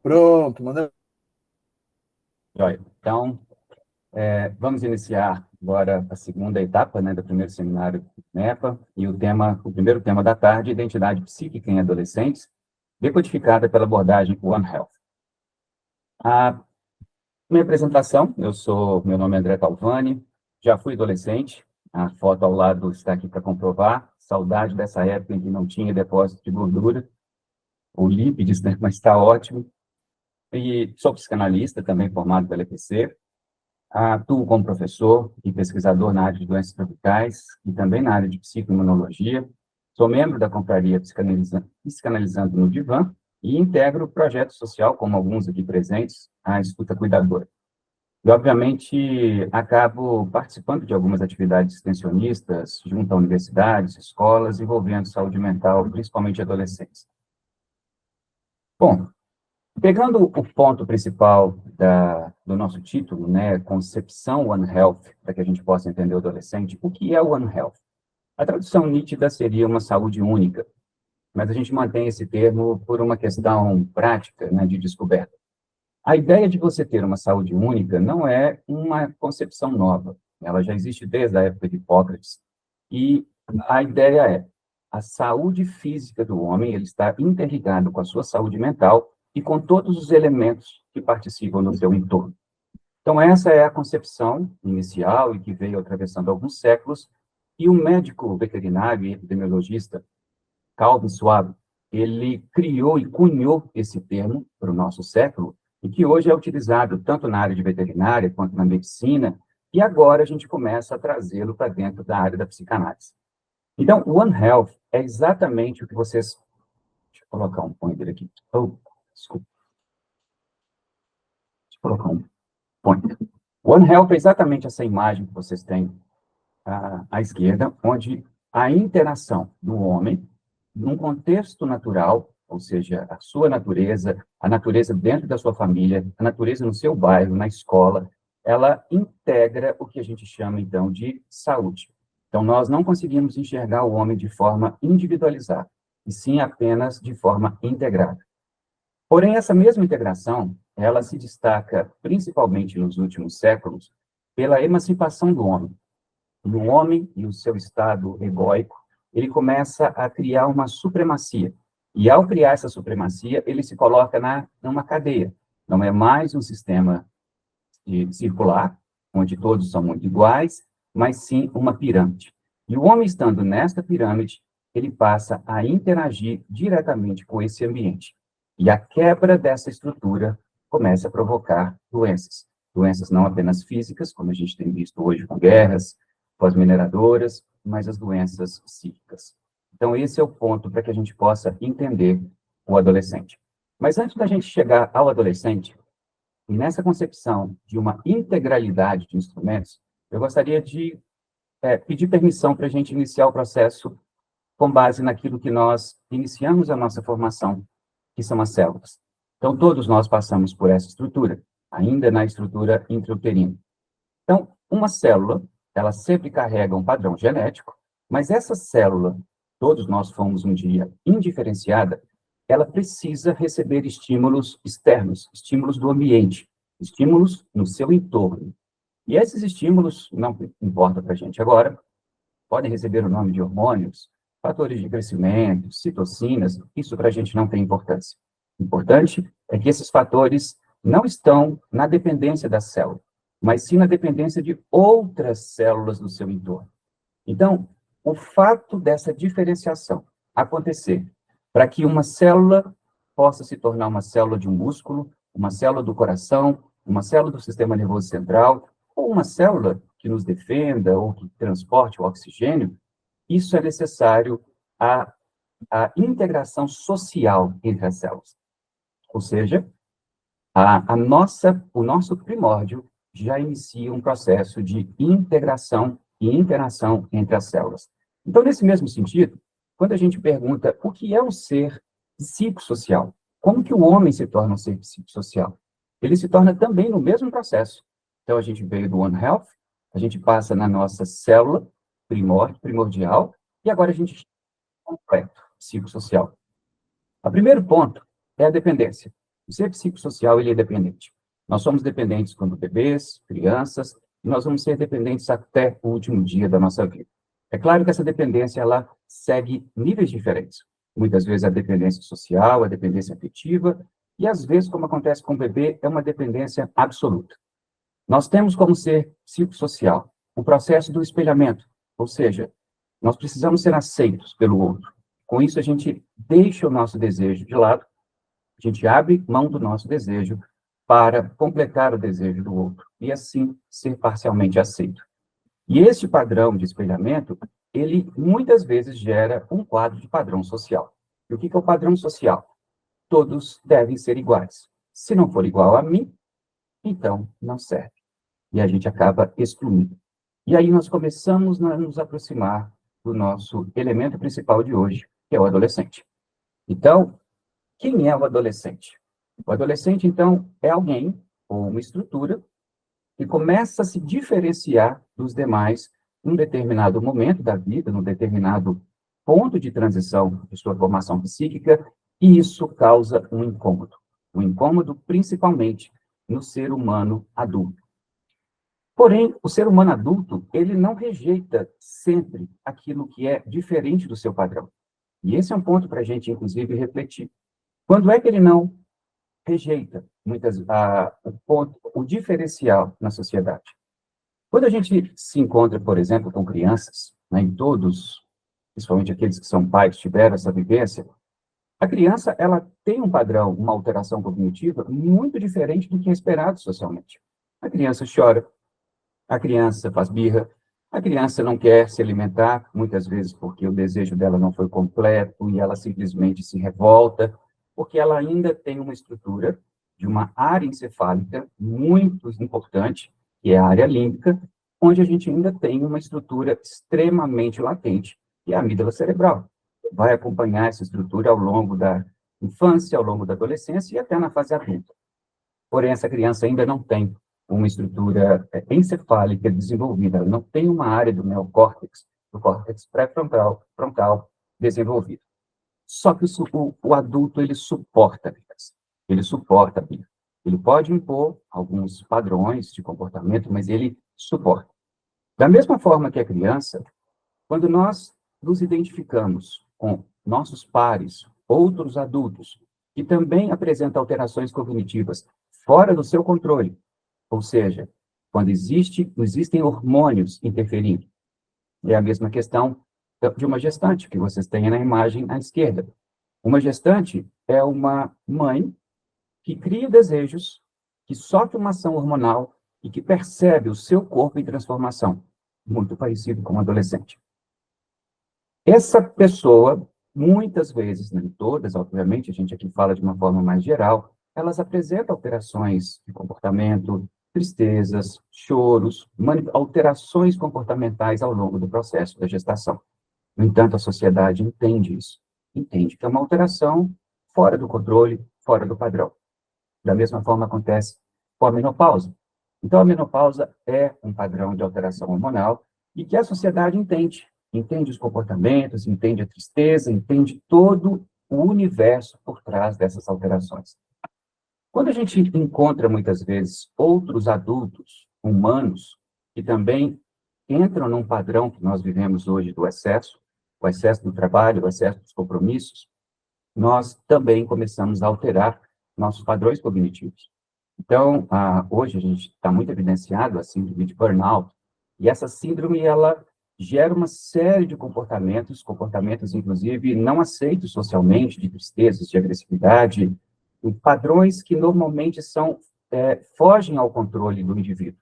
Pronto, manda. Joia. Então, vamos iniciar agora a segunda etapa, né, do primeiro seminário NEPA, e o primeiro tema da tarde, identidade psíquica em adolescentes, decodificada pela abordagem One Health. A minha apresentação, meu nome é André Talvani, já fui adolescente, a foto ao lado está aqui para comprovar, saudade dessa época em que não tinha depósito de gordura, ou lípides, né, mas está ótimo. E sou psicanalista, também formado pela EPC, atuo como professor e pesquisador na área de doenças tropicais e também na área de psicoimunologia. Sou membro da confraria Psicanalizando no Divã e integro o projeto social, como alguns aqui presentes, a Escuta Cuidadora. E, obviamente, acabo participando de algumas atividades extensionistas junto a universidades, escolas, envolvendo saúde mental, principalmente adolescentes. Bom, pegando o ponto principal do nosso título, né, concepção One Health, para que a gente possa entender o adolescente, o que é One Health? A tradução nítida seria uma saúde única, mas a gente mantém esse termo por uma questão prática, né, de descoberta. A ideia de você ter uma saúde única não é uma concepção nova, ela já existe desde a época de Hipócrates, e a ideia é a saúde física do homem, ele está interligado com a sua saúde mental e com todos os elementos que participam do seu entorno. Então, essa é a concepção inicial e que veio atravessando alguns séculos, e o médico veterinário e epidemiologista Calvin Schwab, ele criou e cunhou esse termo para o nosso século, e que hoje é utilizado tanto na área de veterinária quanto na medicina, e agora a gente começa a trazê-lo para dentro da área da psicanálise. Então, One Health é exatamente o que vocês... Deixa eu colocar um pointer aqui. Oh, desculpa. Deixa eu colocar um pointer. One Health é exatamente essa imagem que vocês têm à esquerda, onde a interação do homem, num contexto natural, ou seja, a sua natureza, a natureza dentro da sua família, a natureza no seu bairro, na escola, ela integra o que a gente chama, então, de saúde. Então, nós não conseguimos enxergar o homem de forma individualizada, e sim apenas de forma integrada. Porém, essa mesma integração, ela se destaca, principalmente nos últimos séculos, pela emancipação do homem. No homem e o seu estado egóico, ele começa a criar uma supremacia. E, ao criar essa supremacia, ele se coloca numa cadeia. Não é mais um sistema circular, onde todos são muito iguais, mas sim uma pirâmide. E o homem, estando nesta pirâmide, ele passa a interagir diretamente com esse ambiente. E a quebra dessa estrutura começa a provocar doenças. Doenças não apenas físicas, como a gente tem visto hoje com guerras, com as mineradoras, mas as doenças psíquicas. Então, esse é o ponto para que a gente possa entender o adolescente. Mas antes da gente chegar ao adolescente, e nessa concepção de uma integralidade de instrumentos, eu gostaria de pedir permissão para a gente iniciar o processo com base naquilo que nós iniciamos a nossa formação, que são as células. Então, todos nós passamos por essa estrutura, ainda na estrutura intrauterina. Então, uma célula, ela sempre carrega um padrão genético, mas essa célula, todos nós fomos um dia indiferenciada, ela precisa receber estímulos externos, estímulos do ambiente, estímulos no seu entorno. E esses estímulos, não importa para a gente agora, podem receber o nome de hormônios, fatores de crescimento, citocinas, isso para a gente não tem importância. O importante é que esses fatores não estão na dependência da célula, mas sim na dependência de outras células do seu entorno. Então, o fato dessa diferenciação acontecer para que uma célula possa se tornar uma célula de um músculo, uma célula do coração, uma célula do sistema nervoso central, ou uma célula que nos defenda ou que transporte o oxigênio, isso é necessário a integração social entre as células. Ou seja, o nosso primórdio já inicia um processo de integração e interação entre as células. Então, nesse mesmo sentido, quando a gente pergunta o que é um ser psicossocial, como que o homem se torna um ser psicossocial? Ele se torna também no mesmo processo. Então, a gente veio do One Health, a gente passa na nossa célula primordial, e agora a gente chega ao completo psicossocial. O primeiro ponto é a dependência. O ser psicossocial, ele é dependente. Nós somos dependentes quando bebês, crianças, e nós vamos ser dependentes até o último dia da nossa vida. É claro que essa dependência, ela segue níveis diferentes. Muitas vezes a dependência social, a dependência afetiva, e às vezes, como acontece com o bebê, é uma dependência absoluta. Nós temos como ser psicossocial o processo do espelhamento, ou seja, nós precisamos ser aceitos pelo outro. Com isso, a gente deixa o nosso desejo de lado, a gente abre mão do nosso desejo para completar o desejo do outro, e assim ser parcialmente aceito. E esse padrão de espelhamento, ele muitas vezes gera um quadro de padrão social. E o que é o padrão social? Todos devem ser iguais. Se não for igual a mim, então não serve. E a gente acaba excluindo. E aí nós começamos a nos aproximar do nosso elemento principal de hoje, que é o adolescente. Então, quem é o adolescente? O adolescente, então, é alguém ou uma estrutura que começa a se diferenciar dos demais num determinado momento da vida, num determinado ponto de transição de sua formação psíquica, e isso causa um incômodo principalmente no ser humano adulto. Porém, o ser humano adulto, ele não rejeita sempre aquilo que é diferente do seu padrão. E esse é um ponto para a gente, inclusive, refletir. Quando é que ele não rejeita o diferencial na sociedade? Quando a gente se encontra, por exemplo, com crianças, né, e todos, principalmente aqueles que são pais, tiveram essa vivência, a criança, ela tem um padrão, uma alteração cognitiva muito diferente do que é esperado socialmente. A criança chora, a criança faz birra, a criança não quer se alimentar, muitas vezes porque o desejo dela não foi completo e ela simplesmente se revolta, porque ela ainda tem uma estrutura de uma área encefálica muito importante, que é a área límbica, onde a gente ainda tem uma estrutura extremamente latente, que é a amígdala cerebral. Vai acompanhar essa estrutura ao longo da infância, ao longo da adolescência e até na fase adulta. Porém, essa criança ainda não tem uma estrutura encefálica desenvolvida, ela não tem uma área do neocórtex, do córtex pré-frontal desenvolvida. Só que o adulto, ele suporta a criança, ele suporta a birra. Ele pode impor alguns padrões de comportamento, mas ele suporta. Da mesma forma que a criança, quando nós nos identificamos com nossos pares, outros adultos, que também apresentam alterações cognitivas fora do seu controle, ou seja, quando existem hormônios interferindo. É a mesma questão de uma gestante, que vocês têm na imagem à esquerda. Uma gestante é uma mãe que cria desejos, que sofre uma ação hormonal e que percebe o seu corpo em transformação, muito parecido com um adolescente. Essa pessoa, muitas vezes, nem todas, obviamente, a gente aqui fala de uma forma mais geral, elas apresentam alterações de comportamento, tristezas, choros, alterações comportamentais ao longo do processo da gestação. No entanto, a sociedade entende isso, entende que é uma alteração fora do controle, fora do padrão. Da mesma forma acontece com a menopausa. Então, a menopausa é um padrão de alteração hormonal e que a sociedade entende os comportamentos, entende a tristeza, entende todo o universo por trás dessas alterações. Quando a gente encontra, muitas vezes, outros adultos humanos que também entram num padrão que nós vivemos hoje do excesso, o excesso do trabalho, o excesso dos compromissos, nós também começamos a alterar nossos padrões cognitivos. Então, hoje a gente está muito evidenciado a síndrome de burnout, e essa síndrome, ela gera uma série de comportamentos, inclusive, não aceitos socialmente, de tristezas, de agressividade, padrões que normalmente fogem ao controle do indivíduo,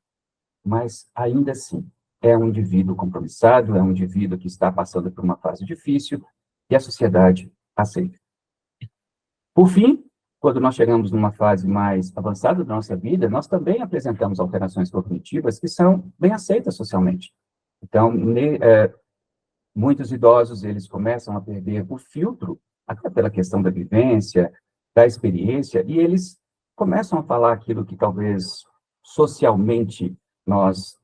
mas ainda assim é um indivíduo compromissado, é um indivíduo que está passando por uma fase difícil e a sociedade aceita. Por fim, quando nós chegamos numa fase mais avançada da nossa vida, nós também apresentamos alterações cognitivas que são bem aceitas socialmente. Então, muitos idosos, eles começam a perder o filtro, até pela questão da vivência, da experiência, e eles começam a falar aquilo que talvez socialmente nós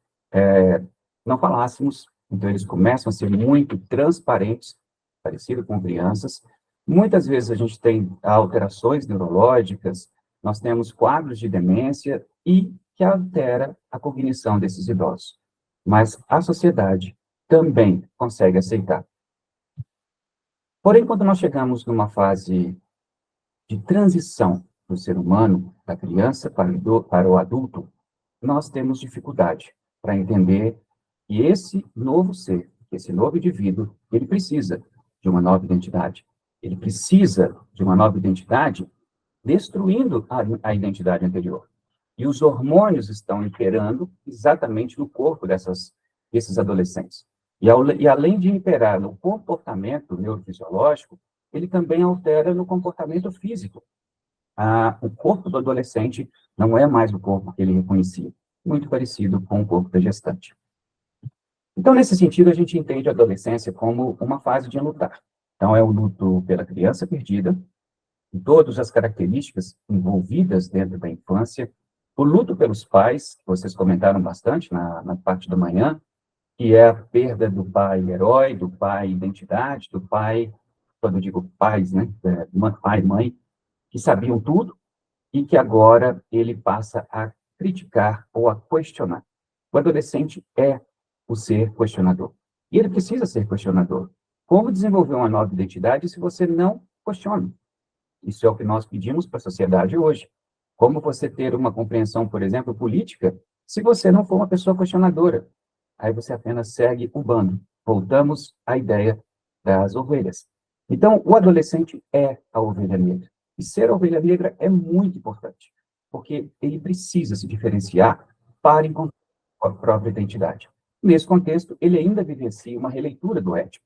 não falássemos, então eles começam a ser muito transparentes, parecido com crianças. Muitas vezes a gente tem alterações neurológicas, nós temos quadros de demência e que altera a cognição desses idosos. Mas a sociedade também consegue aceitar. Porém, quando nós chegamos numa fase de transição do ser humano, da criança para o adulto, nós temos dificuldade para entender que esse novo ser, esse novo indivíduo, ele precisa de uma nova identidade. Ele precisa de uma nova identidade destruindo a identidade anterior. E os hormônios estão imperando exatamente no corpo desses adolescentes. E além de imperar no comportamento neurofisiológico, ele também altera no comportamento físico. O corpo do adolescente não é mais o corpo que ele reconhecia, muito parecido com o corpo da gestante. Então, nesse sentido, a gente entende a adolescência como uma fase de lutar. Então, é o luto pela criança perdida, e todas as características envolvidas dentro da infância, o luto pelos pais, que vocês comentaram bastante na parte da manhã, que é a perda do pai herói, do pai identidade, do pai, quando eu digo pais, né, pai e mãe, que sabiam tudo, e que agora ele passa a criticar ou a questionar. O adolescente é o ser questionador. E ele precisa ser questionador. Como desenvolver uma nova identidade se você não questiona? Isso é o que nós pedimos para a sociedade hoje. Como você ter uma compreensão, por exemplo, política, se você não for uma pessoa questionadora? Aí você apenas segue o bando. Voltamos à ideia das ovelhas. Então, o adolescente é a ovelha negra. E ser a ovelha negra é muito importante, porque ele precisa se diferenciar para encontrar a própria identidade. Nesse contexto, ele ainda vivencia uma releitura do ético.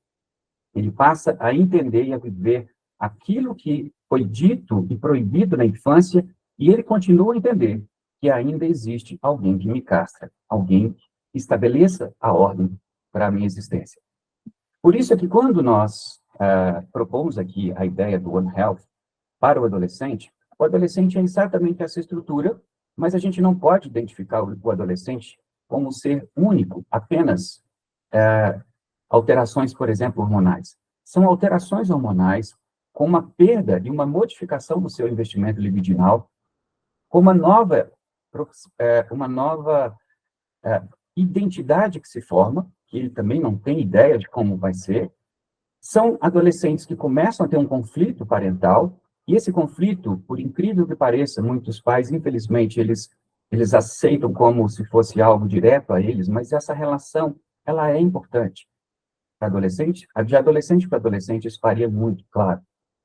Ele passa a entender e a viver aquilo que foi dito e proibido na infância, e ele continua a entender que ainda existe alguém que me castra, alguém que estabeleça a ordem para a minha existência. Por isso é que quando nós propomos aqui a ideia do One Health para o adolescente é exatamente essa estrutura, mas a gente não pode identificar o adolescente como um ser único, apenas alterações, por exemplo, hormonais. São alterações hormonais com uma perda e uma modificação do seu investimento libidinal, com uma nova identidade que se forma, que ele também não tem ideia de como vai ser. São adolescentes que começam a ter um conflito parental, e esse conflito, por incrível que pareça, muitos pais, infelizmente, eles aceitam como se fosse algo direto a eles, mas essa relação, ela é importante para adolescente. De adolescente para adolescente, isso varia muito, claro,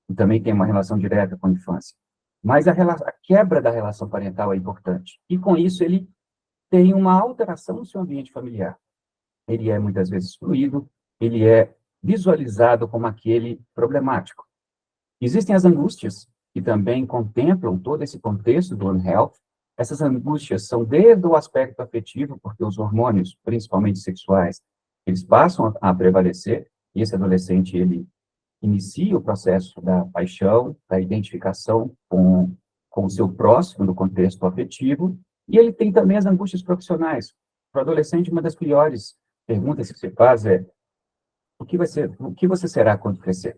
e também tem uma relação direta com a infância. Mas a quebra da relação parental é importante, e com isso ele tem uma alteração no seu ambiente familiar. Ele é muitas vezes excluído, ele é visualizado como aquele problemático. Existem as angústias, que também contemplam todo esse contexto do One Health. Essas angústias são desde o aspecto afetivo, porque os hormônios, principalmente sexuais, eles passam a prevalecer, e esse adolescente, ele inicia o processo da paixão, da identificação com o seu próximo no contexto afetivo, e ele tem também as angústias profissionais. Para o adolescente, uma das piores perguntas que se faz é: o que você será quando crescer?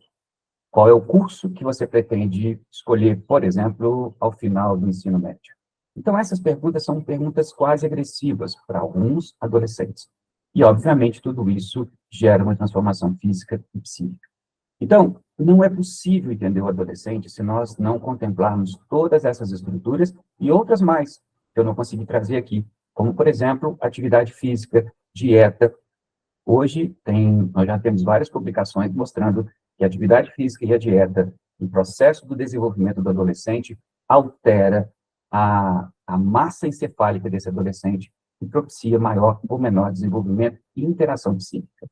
Qual é o curso que você pretende escolher, por exemplo, ao final do ensino médio? Então, essas perguntas são perguntas quase agressivas para alguns adolescentes. E, obviamente, tudo isso gera uma transformação física e psíquica. Então, não é possível entender o adolescente se nós não contemplarmos todas essas estruturas e outras mais, que eu não consegui trazer aqui, como, por exemplo, atividade física, dieta. Hoje, nós já temos várias publicações mostrando que a atividade física e a dieta, no processo do desenvolvimento do adolescente, altera a massa encefálica desse adolescente e propicia maior ou menor desenvolvimento e interação psíquica.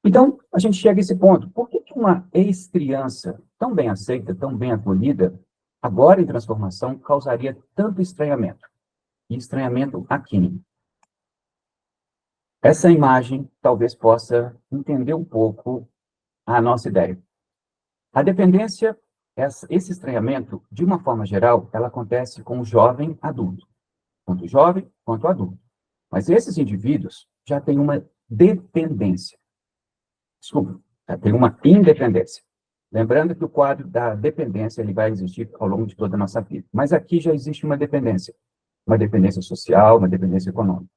Então, a gente chega a esse ponto. Por que uma ex-criança tão bem aceita, tão bem acolhida, agora em transformação, causaria tanto estranhamento? E estranhamento a quem? Essa imagem talvez possa entender um pouco a nossa ideia. A dependência, esse estranhamento, de uma forma geral, ela acontece com o jovem adulto. Tanto jovem quanto adulto. Mas esses indivíduos já têm uma dependência. Desculpa, já têm uma independência. Lembrando que o quadro da dependência ele vai existir ao longo de toda a nossa vida. Mas aqui já existe uma dependência social, uma dependência econômica.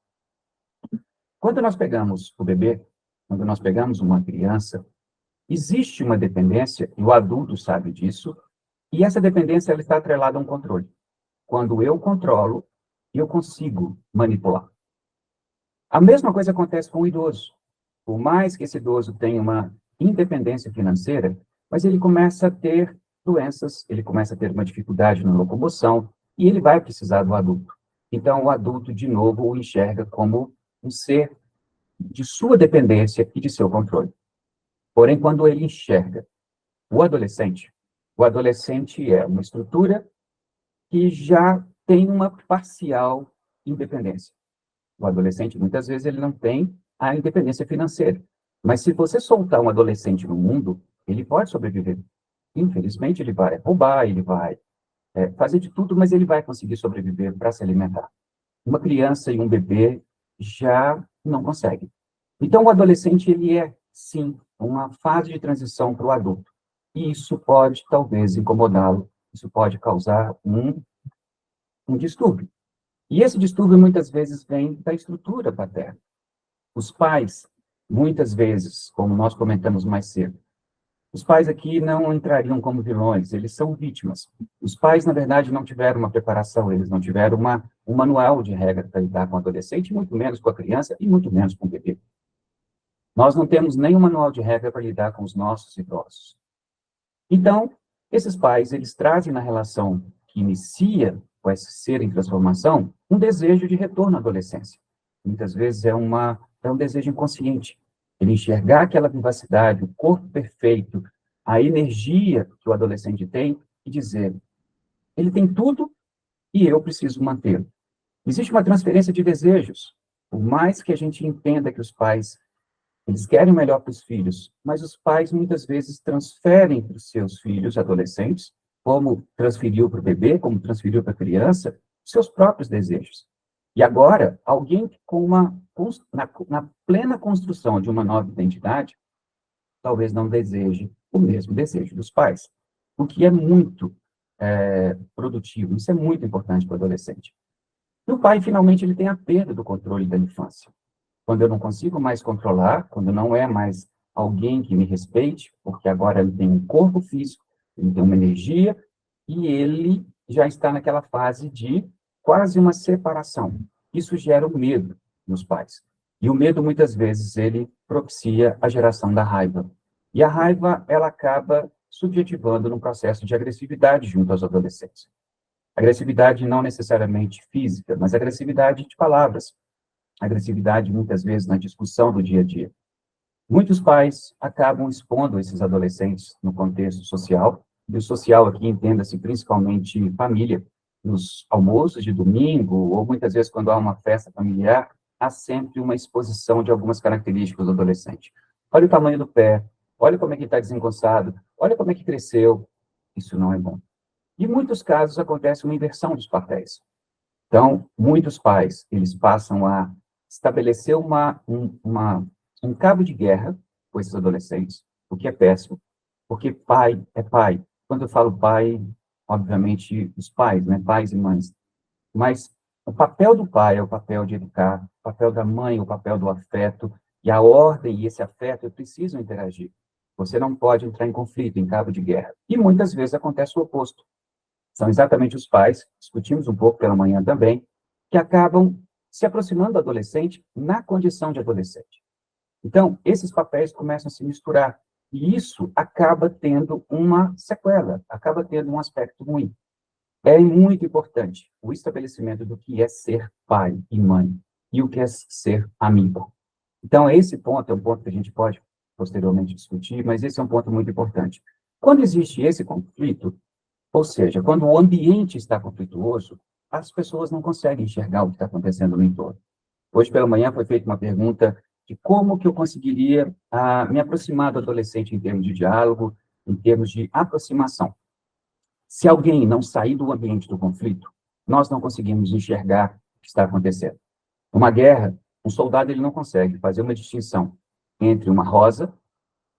Quando nós pegamos o bebê, quando nós pegamos uma criança, existe uma dependência, e o adulto sabe disso, e essa dependência ela está atrelada a um controle. Quando eu controlo, eu consigo manipular. A mesma coisa acontece com o idoso. Por mais que esse idoso tenha uma independência financeira, mas ele começa a ter doenças, ele começa a ter uma dificuldade na locomoção, e ele vai precisar do adulto. Então, o adulto, de novo, o enxerga como um ser de sua dependência e de seu controle. Porém, quando ele enxerga o adolescente é uma estrutura que já tem uma parcial independência. O adolescente, muitas vezes, ele não tem a independência financeira. Mas se você soltar um adolescente no mundo, ele pode sobreviver. Infelizmente, ele vai roubar, ele vai fazer de tudo, mas ele vai conseguir sobreviver para se alimentar. Uma criança e um bebê já não conseguem. Então, o adolescente, ele é, sim, uma fase de transição para o adulto. E isso pode, talvez, incomodá-lo, isso pode causar um distúrbio. E esse distúrbio, muitas vezes, vem da estrutura paterna. Os pais, muitas vezes, como nós comentamos mais cedo, os pais aqui não entrariam como vilões, eles são vítimas. Os pais, na verdade, não tiveram uma preparação, eles não tiveram um manual de regra para lidar com o adolescente, muito menos com a criança e muito menos com o bebê. Nós não temos nenhum manual de regra para lidar com os nossos idosos. Então, esses pais, eles trazem na relação que inicia com esse ser em transformação, um desejo de retorno à adolescência. Muitas vezes é um desejo inconsciente. Ele enxergar aquela vivacidade, o corpo perfeito, a energia que o adolescente tem e dizer, ele tem tudo e eu preciso mantê-lo. Existe uma transferência de desejos. Por mais que a gente entenda que os pais eles querem o melhor para os filhos, mas os pais muitas vezes transferem para os seus filhos adolescentes, como transferiu para o bebê, como transferiu para a criança, seus próprios desejos. E agora, alguém na plena construção de uma nova identidade, talvez não deseje o mesmo desejo dos pais, o que é muito produtivo, isso é muito importante para o adolescente. E o pai, finalmente, ele tem a perda do controle da infância. Quando eu não consigo mais controlar, quando não é mais alguém que me respeite, porque agora ele tem um corpo físico, ele tem uma energia, e ele já está naquela fase de quase uma separação. Isso gera o medo nos pais. E o medo, muitas vezes, ele propicia a geração da raiva. E a raiva, ela acaba subjetivando num processo de agressividade junto aos adolescentes. Agressividade não necessariamente física, mas agressividade de palavras. Agressividade, muitas vezes, na discussão do dia a dia. Muitos pais acabam expondo esses adolescentes no contexto social, e o social aqui entenda-se principalmente família, nos almoços de domingo, ou muitas vezes quando há uma festa familiar, há sempre uma exposição de algumas características do adolescente. Olha o tamanho do pé, olha como é que está desengonçado, olha como é que cresceu. Isso não é bom. E em muitos casos acontece uma inversão dos papéis. Então, muitos pais, eles passam a estabelecer um cabo de guerra com esses adolescentes, o que é péssimo, porque pai é pai. Quando eu falo pai, obviamente, os pais, né, pais e mães. Mas o papel do pai é o papel de educar, o papel da mãe é o papel do afeto, e a ordem e esse afeto precisam interagir. Você não pode entrar em conflito, em cabo de guerra. E muitas vezes acontece o oposto. São exatamente os pais, discutimos um pouco pela manhã também, que acabam se aproximando do adolescente na condição de adolescente. Então, esses papéis começam a se misturar, e isso acaba tendo uma sequela, acaba tendo um aspecto ruim. É muito importante o estabelecimento do que é ser pai e mãe, e o que é ser amigo. Então, esse ponto é um ponto que a gente pode posteriormente discutir, mas esse é um ponto muito importante. Quando existe esse conflito, ou seja, quando o ambiente está conflituoso, as pessoas não conseguem enxergar o que está acontecendo no entorno. Hoje pela manhã foi feita uma pergunta de como que eu conseguiria me aproximar do adolescente em termos de diálogo, em termos de aproximação. Se alguém não sair do ambiente do conflito, nós não conseguimos enxergar o que está acontecendo. Uma guerra, um soldado ele não consegue fazer uma distinção entre uma rosa,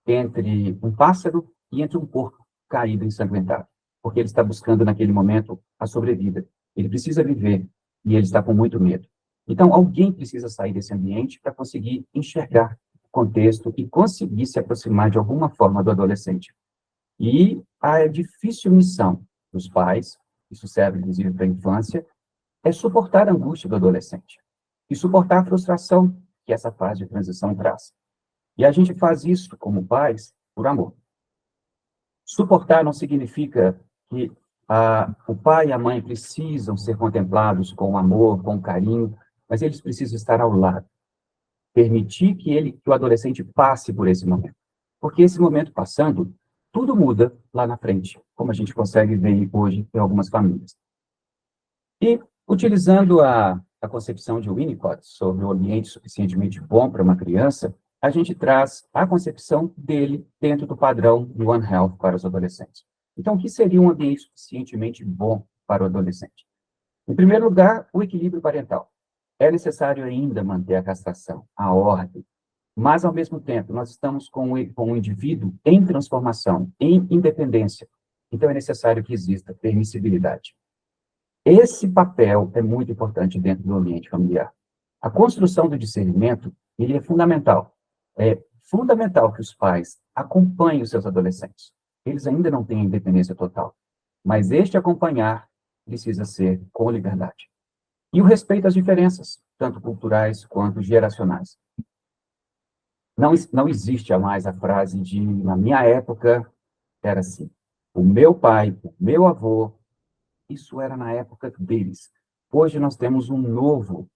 entre um pássaro e entre um corpo caído, ensanguentado, porque ele está buscando, naquele momento, a sobrevida. Ele precisa viver, e ele está com muito medo. Então, alguém precisa sair desse ambiente para conseguir enxergar o contexto e conseguir se aproximar de alguma forma do adolescente. E a difícil missão dos pais, isso serve inclusive para a infância, é suportar a angústia do adolescente e suportar a frustração que essa fase de transição traz. E a gente faz isso, como pais, por amor. Suportar não significa que o pai e a mãe precisam ser contemplados com amor, com carinho, mas eles precisam estar ao lado. Permitir que o adolescente passe por esse momento. Porque esse momento passando, tudo muda lá na frente, como a gente consegue ver hoje em algumas famílias. E, utilizando a concepção de Winnicott sobre o ambiente suficientemente bom para uma criança, a gente traz a concepção dele dentro do padrão do One Health para os adolescentes. Então, o que seria um ambiente suficientemente bom para o adolescente? Em primeiro lugar, o equilíbrio parental. É necessário ainda manter a castração, a ordem, mas, ao mesmo tempo, nós estamos com um indivíduo em transformação, em independência. Então, é necessário que exista permissibilidade. Esse papel é muito importante dentro do ambiente familiar. A construção do discernimento, ele é fundamental. É fundamental que os pais acompanhem os seus adolescentes. Eles ainda não têm independência total, mas este acompanhar precisa ser com liberdade. E o respeito às diferenças, tanto culturais quanto geracionais. Não existe mais a frase de, na minha época, era assim. O meu pai, o meu avô, isso era na época deles. Hoje nós temos um novo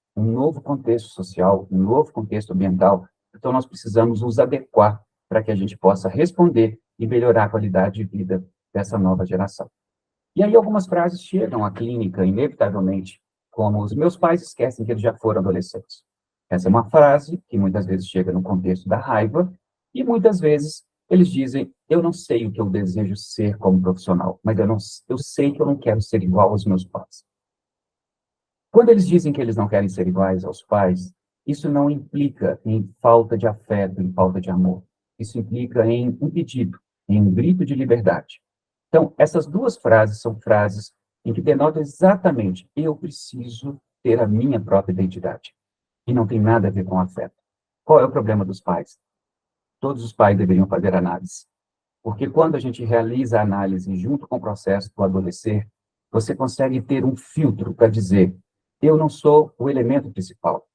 contexto social, um novo contexto ambiental, então nós precisamos nos adequar para que a gente possa responder e melhorar a qualidade de vida dessa nova geração. E aí algumas frases chegam à clínica, inevitavelmente, como os meus pais esquecem que eles já foram adolescentes. Essa é uma frase que muitas vezes chega no contexto da raiva, e muitas vezes eles dizem, eu não sei o que eu desejo ser como profissional, mas eu sei que eu não quero ser igual aos meus pais. Quando eles dizem que eles não querem ser iguais aos pais, isso não implica em falta de afeto, em falta de amor. Isso implica em um pedido, em um grito de liberdade. Então, essas duas frases são frases em que denotam exatamente, eu preciso ter a minha própria identidade. E não tem nada a ver com afeto. Qual é o problema dos pais? Todos os pais deveriam fazer análise. Porque quando a gente realiza a análise junto com o processo do adolescer, você consegue ter um filtro para dizer, eu não sou o elemento principal.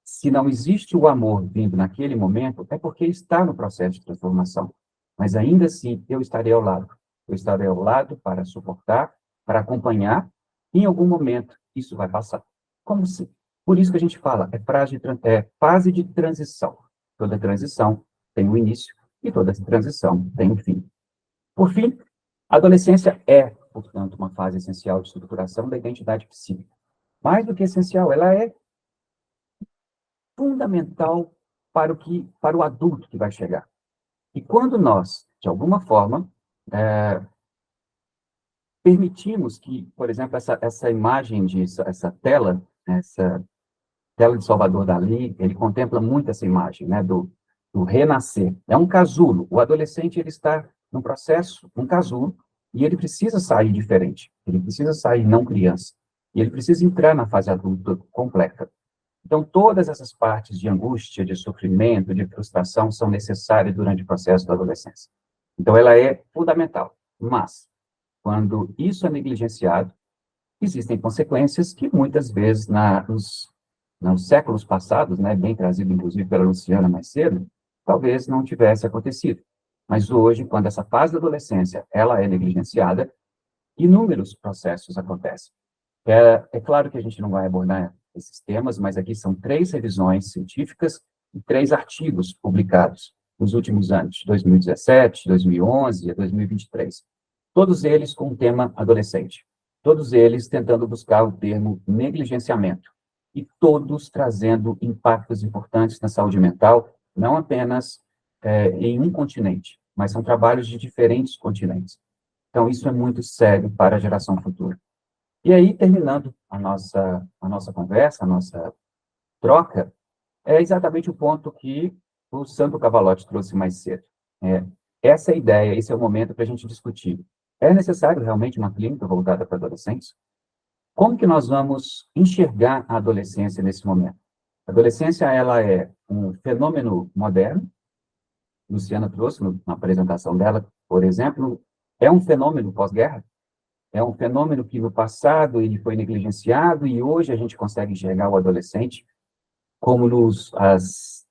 Se não existe o amor vindo naquele momento, é porque está no processo de transformação. Mas ainda assim, eu estarei ao lado. Eu estarei ao lado para suportar, para acompanhar, e em algum momento isso vai passar. Como se... Por isso que a gente fala, é fase de transição. Toda transição tem um início e toda transição tem um fim. Por fim, a adolescência é, portanto, uma fase essencial de estruturação da identidade psíquica. Mais do que essencial, ela é fundamental para o adulto que vai chegar. E quando nós, de alguma forma, permitimos que, por exemplo, essa imagem, essa tela de Salvador Dalí, ele contempla muito essa imagem, né, do renascer. É um casulo. O adolescente ele está num processo, um casulo, e ele precisa sair diferente. Ele precisa sair não criança. E ele precisa entrar na fase adulta completa. Então, todas essas partes de angústia, de sofrimento, de frustração são necessárias durante o processo da adolescência. Então, ela é fundamental. Mas, quando isso é negligenciado, existem consequências que muitas vezes nos séculos passados, né, bem trazido inclusive pela Luciana mais cedo, talvez não tivesse acontecido. Mas hoje, quando essa fase da adolescência ela é negligenciada, inúmeros processos acontecem. É claro que a gente não vai abordar esses temas, mas aqui são 3 revisões científicas e 3 artigos publicados nos últimos anos, 2017, 2011 e 2023. Todos eles com o tema adolescente. Todos eles tentando buscar o termo negligenciamento. E todos trazendo impactos importantes na saúde mental, não apenas em um continente, mas são trabalhos de diferentes continentes. Então, isso é muito sério para a geração futura. E aí, terminando a nossa conversa, a nossa troca, é exatamente o ponto que o Sandro Cavalotti trouxe mais cedo. essa é a ideia, esse é o momento para a gente discutir. É necessário realmente uma clínica voltada para adolescentes? Como que nós vamos enxergar a adolescência nesse momento? A adolescência, ela é um fenômeno moderno. Luciana trouxe na apresentação dela, por exemplo, é um fenômeno pós-guerra. É um fenômeno que no passado ele foi negligenciado e hoje a gente consegue enxergar o adolescente como as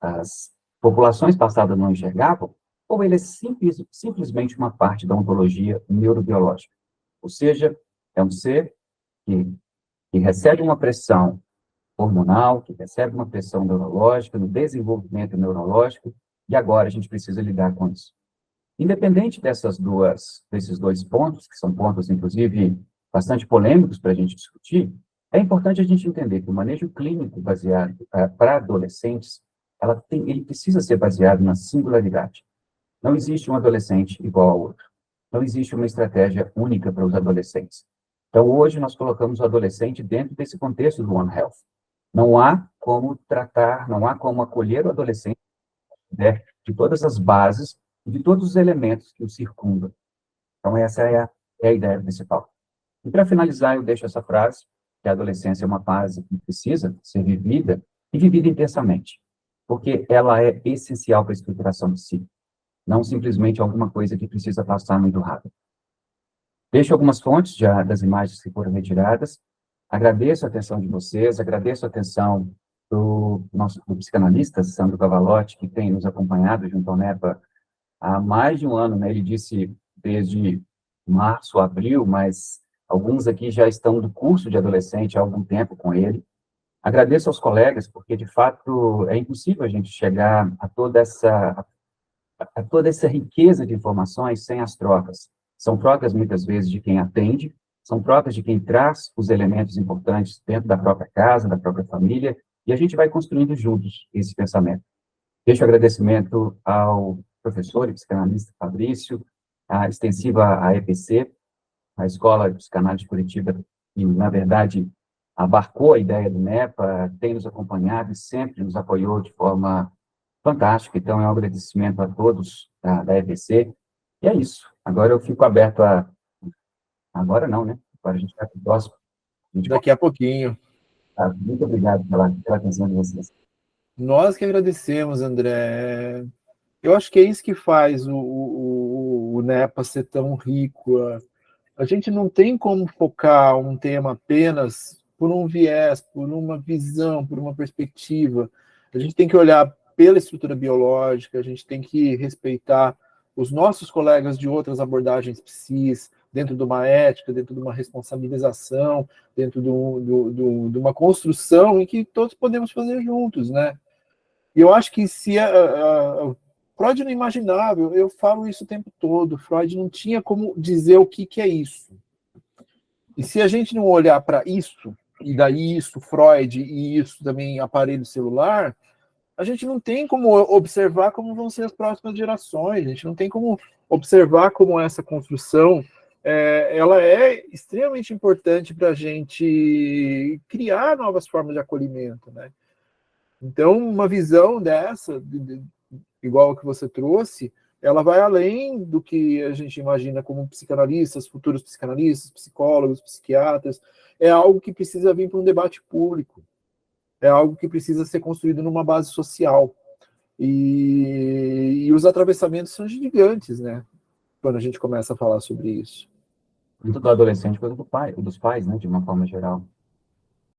populações passadas não enxergavam, ou ele é simplesmente uma parte da ontologia neurobiológica. Ou seja, é um ser que recebe uma pressão hormonal, que recebe uma pressão neurológica, no desenvolvimento neurológico, e agora a gente precisa lidar com isso. Independente desses dois pontos, que são pontos, inclusive, bastante polêmicos para a gente discutir, é importante a gente entender que o manejo clínico baseado para adolescentes, ele precisa ser baseado na singularidade. Não existe um adolescente igual ao outro. Não existe uma estratégia única para os adolescentes. Então, hoje, nós colocamos o adolescente dentro desse contexto do One Health. Não há como tratar, não há como acolher o adolescente, né, de todas as bases, de todos os elementos que o circundam. Então, essa é a ideia principal. E, para finalizar, eu deixo essa frase, que a adolescência é uma fase que precisa ser vivida, e vivida intensamente, porque ela é essencial para a estruturação de si, não simplesmente alguma coisa que precisa passar muito rápido. Deixo algumas fontes das imagens que foram retiradas. Agradeço a atenção de vocês, agradeço a atenção do psicanalista, Sandro Cavalotti, que tem nos acompanhado junto ao NEPA há mais de um ano, né? Ele disse desde março, abril, mas alguns aqui já estão do curso de adolescente há algum tempo com ele. Agradeço aos colegas, porque, de fato, é impossível a gente chegar a toda essa riqueza de informações sem as trocas. São trocas, muitas vezes, de quem atende, são trocas de quem traz os elementos importantes dentro da própria casa, da própria família, e a gente vai construindo juntos esse pensamento. Deixo agradecimento ao professor e psicanalista Fabrício, a extensiva à EPC, a Escola de Psicanálise de Curitiba, que, na verdade, abarcou a ideia do NEPA, tem nos acompanhado e sempre nos apoiou de forma fantástica. Então, é um agradecimento a todos da EPC. E é isso. Agora eu fico aberto a... Agora não, né? Agora a gente vai para o próximo. Daqui a pouquinho. Muito obrigado pela atenção de vocês. Nós que agradecemos, André. Eu acho que é isso que faz o NEPA ser tão rico. A gente não tem como focar um tema apenas por um viés, por uma visão, por uma perspectiva. A gente tem que olhar pela estrutura biológica, a gente tem que respeitar os nossos colegas de outras abordagens psis, dentro de uma ética, dentro de uma responsabilização, dentro de uma construção em que todos podemos fazer juntos, né? E eu acho que se Freud não imaginava, eu falo isso o tempo todo, Freud não tinha como dizer o que é isso. E se a gente não olhar para isso, e daí isso, Freud, e isso também aparelho celular, a gente não tem como observar como vão ser as próximas gerações, a gente não tem como observar como essa construção ela é extremamente importante para a gente criar novas formas de acolhimento, né? Então, uma visão dessa, igual a que você trouxe, ela vai além do que a gente imagina como psicanalistas, futuros psicanalistas, psicólogos, psiquiatras. É algo que precisa vir para um debate público. É algo que precisa ser construído numa base social. E os atravessamentos são gigantes, né? Quando a gente começa a falar sobre isso. Tanto do adolescente quanto dos pais, né, de uma forma geral.